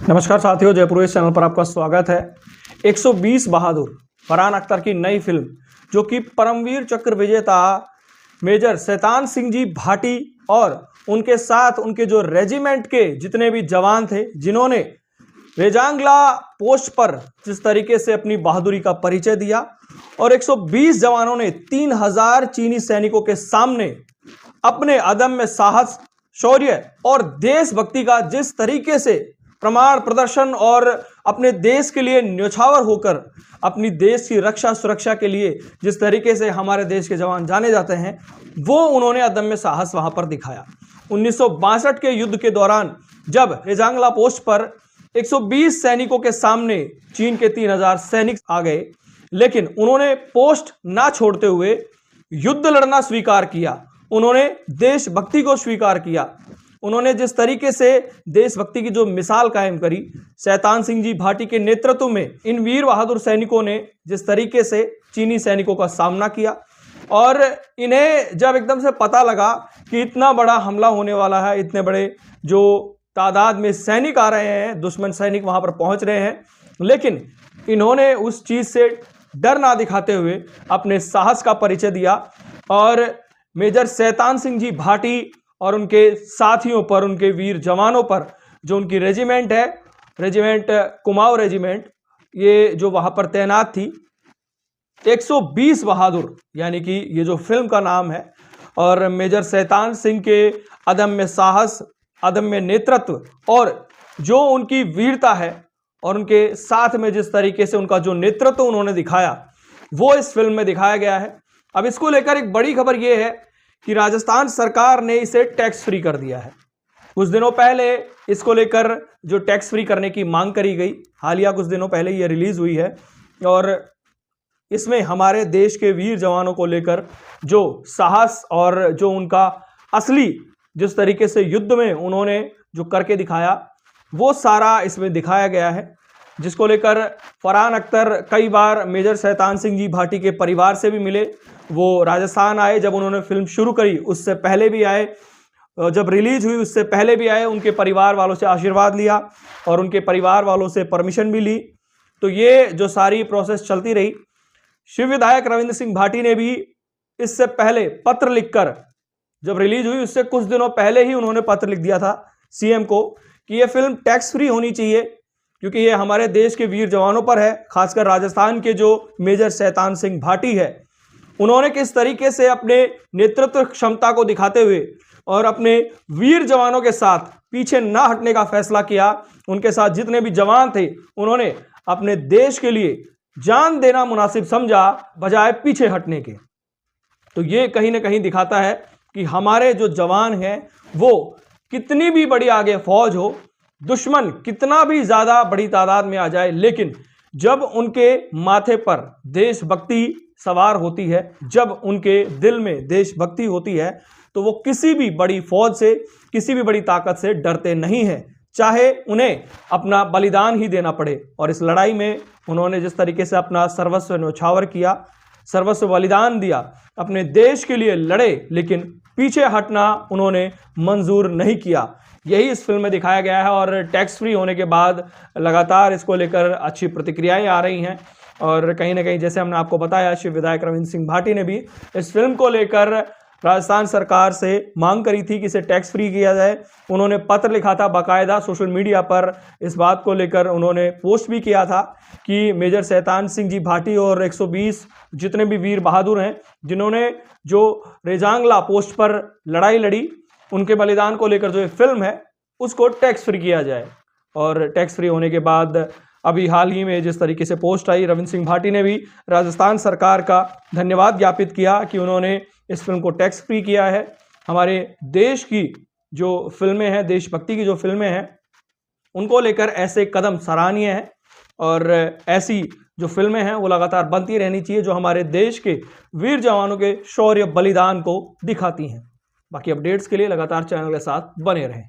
नमस्कार साथियों, जयपुर इस चैनल पर आपका स्वागत है। 120 बहादुर फरहान अख्तर की नई फिल्म जो कि परमवीर चक्र विजेता मेजर शैतान सिंह जी भाटी और उनके साथ उनके जो रेजिमेंट के जितने भी जवान थे, जिन्होंने रेजांगला पोस्ट पर जिस तरीके से अपनी बहादुरी का परिचय दिया और 120 जवानों ने 3000 चीनी सैनिकों के सामने अपने अदम्य साहस, शौर्य और देशभक्ति का जिस तरीके से प्रमाण प्रदर्शन और अपने देश के लिए न्योछावर होकर अपनी देश की रक्षा सुरक्षा के लिए जिस तरीके से हमारे देश के जवान जाने जाते हैं, वो उन्होंने अदम्य साहस वहां पर दिखाया। 1962 के युद्ध के दौरान जब रेजांगला पोस्ट पर 120 सैनिकों के सामने चीन के 3000 सैनिक आ गए, लेकिन उन्होंने पोस्ट ना छोड़ते हुए युद्ध लड़ना स्वीकार किया। उन्होंने देशभक्ति को स्वीकार किया। उन्होंने जिस तरीके से देशभक्ति की जो मिसाल कायम करी, शैतान सिंह जी भाटी के नेतृत्व में इन वीर बहादुर सैनिकों ने जिस तरीके से चीनी सैनिकों का सामना किया और इन्हें जब एकदम से पता लगा कि इतना बड़ा हमला होने वाला है, इतने बड़े जो तादाद में सैनिक आ रहे हैं, दुश्मन सैनिक वहां पर पहुंच रहे हैं, लेकिन इन्होंने उस चीज से डर ना दिखाते हुए अपने साहस का परिचय दिया और मेजर शैतान सिंह जी भाटी और उनके साथियों पर, उनके वीर जवानों पर, जो उनकी रेजिमेंट है, रेजिमेंट कुमाऊं रेजिमेंट, ये जो वहां पर तैनात थी, 120 बहादुर, यानी कि ये जो फिल्म का नाम है, और मेजर शैतान सिंह के अदम्य साहस, अदम्य नेतृत्व और जो उनकी वीरता है और उनके साथ में जिस तरीके से उनका जो नेतृत्व उन्होंने दिखाया, वो इस फिल्म में दिखाया गया है। अब इसको लेकर एक बड़ी खबर ये है कि राजस्थान सरकार ने इसे टैक्स फ्री कर दिया है। कुछ दिनों पहले इसको लेकर जो टैक्स फ्री करने की मांग करी गई, हालिया कुछ दिनों पहले ये रिलीज हुई है और इसमें हमारे देश के वीर जवानों को लेकर जो साहस और जो उनका असली जिस तरीके से युद्ध में उन्होंने जो करके दिखाया, वो सारा इसमें दिखाया गया है, जिसको लेकर फरहान अख्तर कई बार मेजर शैतान सिंह जी भाटी के परिवार से भी मिले। वो राजस्थान आए, जब उन्होंने फिल्म शुरू करी उससे पहले भी आए, जब रिलीज हुई उससे पहले भी आए, उनके परिवार वालों से आशीर्वाद लिया और उनके परिवार वालों से परमिशन भी ली। तो ये जो सारी प्रोसेस चलती रही। शिव विधायक रविंद्र सिंह भाटी ने भी इससे पहले पत्र लिखकर, जब रिलीज हुई उससे कुछ दिनों पहले ही उन्होंने पत्र लिख दिया था सीएम को कि यह फिल्म टैक्स फ्री होनी चाहिए, क्योंकि ये हमारे देश के वीर जवानों पर है। खासकर राजस्थान के जो मेजर शैतान सिंह भाटी है, उन्होंने किस तरीके से अपने नेतृत्व क्षमता को दिखाते हुए और अपने वीर जवानों के साथ पीछे ना हटने का फैसला किया। उनके साथ जितने भी जवान थे, उन्होंने अपने देश के लिए जान देना मुनासिब समझा बजाय पीछे हटने के। तो ये कहीं ना कहीं दिखाता है कि हमारे जो जवान हैं वो कितनी भी बड़ी आगे फौज हो, दुश्मन कितना भी ज्यादा बड़ी तादाद में आ जाए, लेकिन जब उनके माथे पर देशभक्ति सवार होती है, जब उनके दिल में देशभक्ति होती है, तो वो किसी भी बड़ी फौज से, किसी भी बड़ी ताकत से डरते नहीं हैं, चाहे उन्हें अपना बलिदान ही देना पड़े। और इस लड़ाई में उन्होंने जिस तरीके से अपना सर्वस्व न्योछावर किया, सर्वस्व बलिदान दिया, अपने देश के लिए लड़े, लेकिन पीछे हटना उन्होंने मंजूर नहीं किया। यही इस फिल्म में दिखाया गया है और टैक्स फ्री होने के बाद लगातार इसको लेकर अच्छी प्रतिक्रियाएं आ रही हैं। और कहीं ना कहीं जैसे हमने आपको बताया, शिव विधायक रविंद्र सिंह भाटी ने भी इस फिल्म को लेकर राजस्थान सरकार से मांग करी थी कि इसे टैक्स फ्री किया जाए। उन्होंने पत्र लिखा था बाकायदा, सोशल मीडिया पर इस बात को लेकर उन्होंने पोस्ट भी किया था कि मेजर शैतान सिंह जी भाटी और 120 जितने भी वीर बहादुर हैं, जिन्होंने जो रेजांगला पोस्ट पर लड़ाई लड़ी, उनके बलिदान को लेकर जो ये फिल्म है उसको टैक्स फ्री किया जाए। और टैक्स फ्री होने के बाद अभी हाल ही में जिस तरीके से पोस्ट आई, रविंद्र सिंह भाटी ने भी राजस्थान सरकार का धन्यवाद ज्ञापित किया कि उन्होंने इस फिल्म को टैक्स फ्री किया है। हमारे देश की जो फिल्में हैं, देशभक्ति की जो फिल्में हैं, उनको लेकर ऐसे कदम सराहनीय हैं और ऐसी जो फिल्में हैं वो लगातार बनती रहनी चाहिए, जो हमारे देश के वीर जवानों के शौर्य बलिदान को दिखाती हैं। बाकी अपडेट्स के लिए लगातार चैनल के साथ बने रहें।